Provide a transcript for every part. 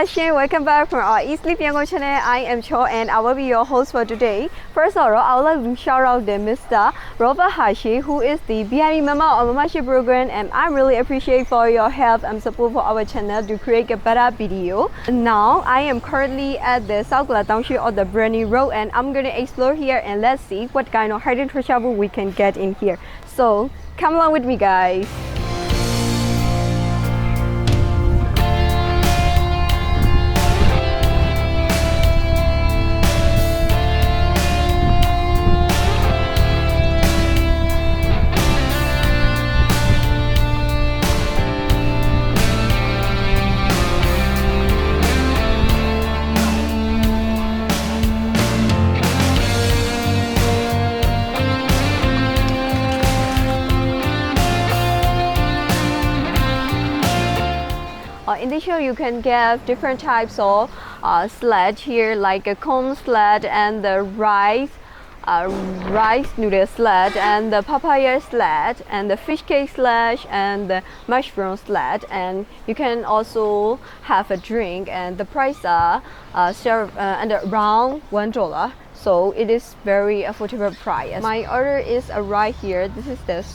Shin, welcome back from our EatSleepYangon channel. I am Chaw and I will be your host for today. First of all, I would like to shout out the Mr. Robert Hashi, who is the behind member of our membership program, and I really appreciate for your help and support for our channel to create a better video. Now, I am currently at the South Kla Township of the Burmese Road, and I'm gonna explore here and let's see what kind of hidden treasure we can get in here. So, come along with me, guys. In this show, you can get different types of sled here, like a corn sled and the rice noodle sled and the papaya sled and the fish cake sled and the mushroom sled. And you can also have a drink, and the price are served and around $1. So it is very affordable price. My order is right here. This is the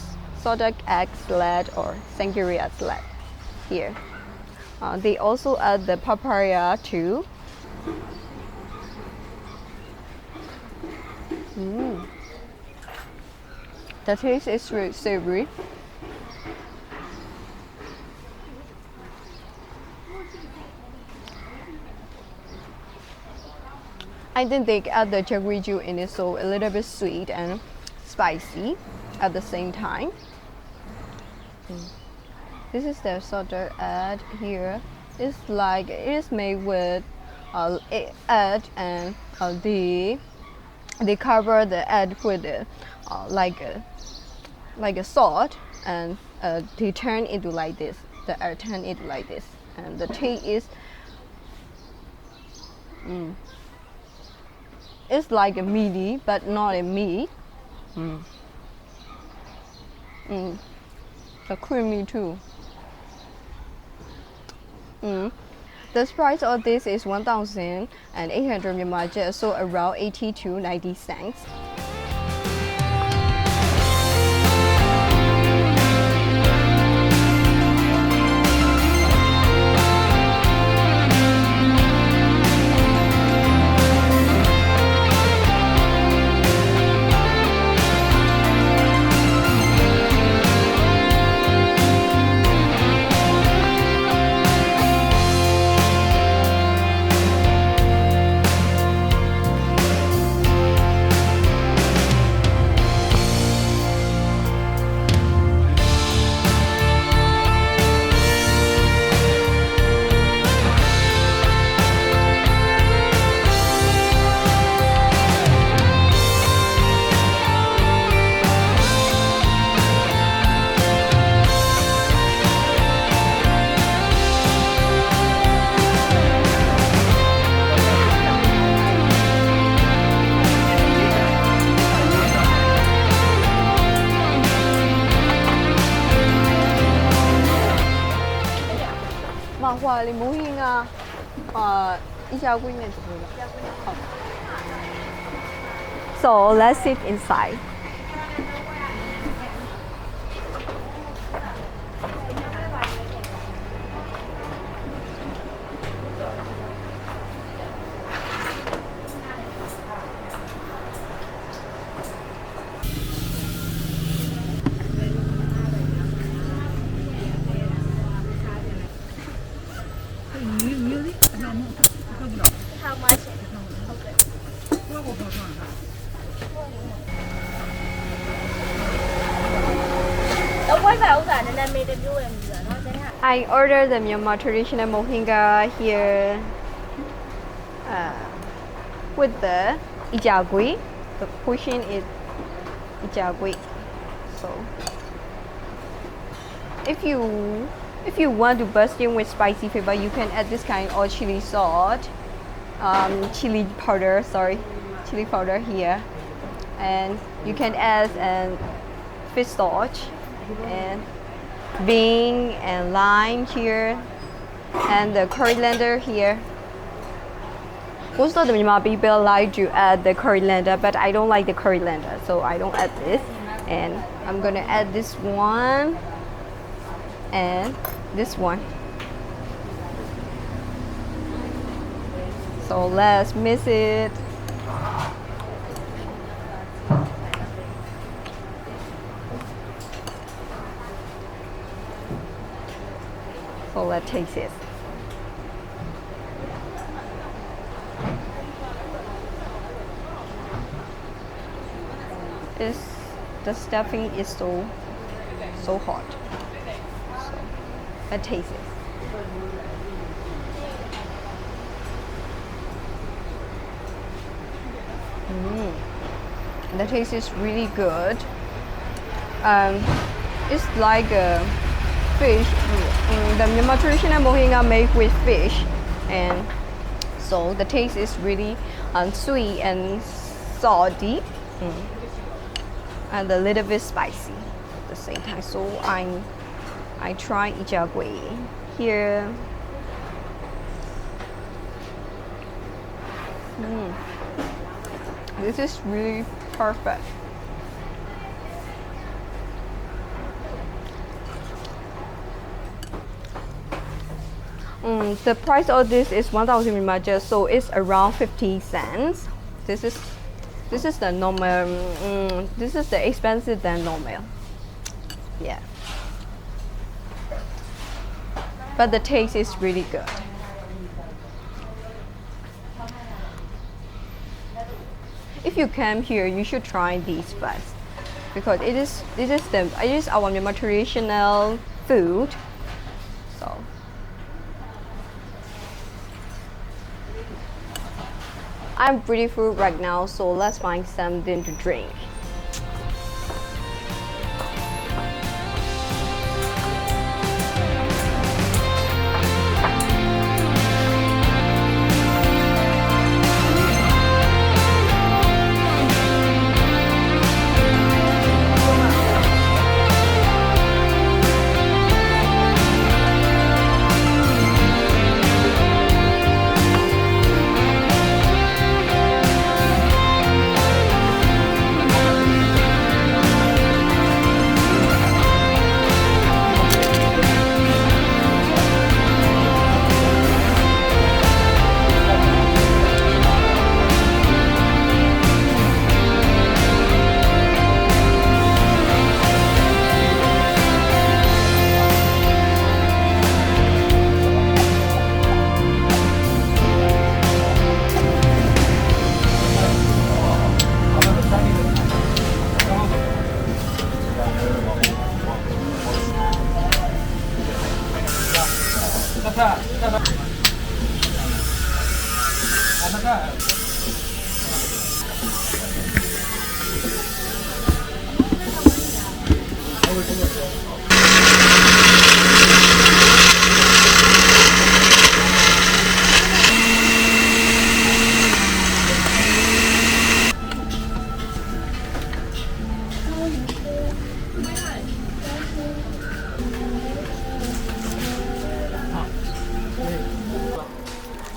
salted egg sled or sangria sled here. They also add the papaya too. The taste is really savory. I think they add the jaggery juice in it, so a little bit sweet and spicy at the same time. This is the salted egg here. It's like it is made with egg, and they cover the egg with like a salt, and they turn into like this. The egg turn it like this, and the taste is it's like a meaty, but not a meat. The creamy too. The price of this is 1,800 Myanmar baht, so around 80 to 90 cents. mohinga, so let's sit inside. How much? I ordered the Myanmar traditional mohinga here with the ijagui. The portion is ijagui. So if you want to burst in with spicy flavor, you can add this kind of chili salt, chili powder here, and you can add fish sauce and bean and lime here, and the coriander here. Most of the Myanmar people like to add the coriander, but I don't like the coriander, so I don't add this. And I'm gonna add this one and this one. So let's mix it. So let's taste it. The stuffing is so hot. So let's taste it. The taste is really good. It's like a fish. The Myanmar traditional mohinga made with fish, and so the taste is really sweet and salty, and a little bit spicy at the same time. So I try ijagwe here. This is really perfect. The price of this is 1,000 Myanmar, so it's around 50 cents. This is the normal. This is the expensive than normal. Yeah. But the taste is really good. If you come here, you should try these first, because it is our Myanmar traditional food. So I'm pretty full right now, so let's find something to drink.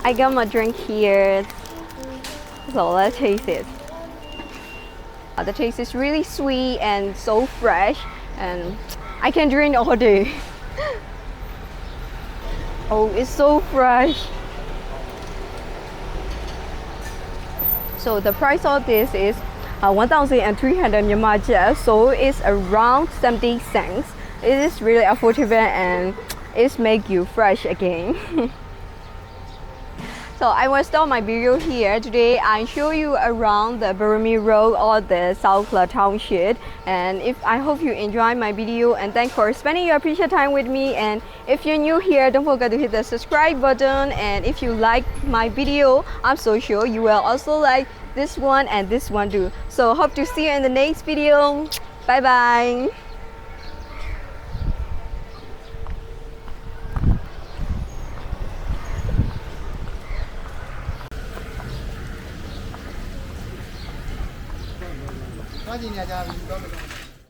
I got my drink here, so let's taste it. The taste is really sweet and so fresh, and I can drink all day. Oh, it's so fresh. So the price of this is 1,300 Myanmar baht, so it's around 70 cents. It is really affordable and it makes you fresh again. So I will stop my video here. Today I show you around the Burmese Girl or the South Kla Township. And I hope you enjoy my video, and thanks for spending your precious time with me. And if you're new here, don't forget to hit the subscribe button. And if you like my video, I'm so sure you will also like this one and this one too. So hope to see you in the next video. Bye bye. Có gì nhà chờ mình có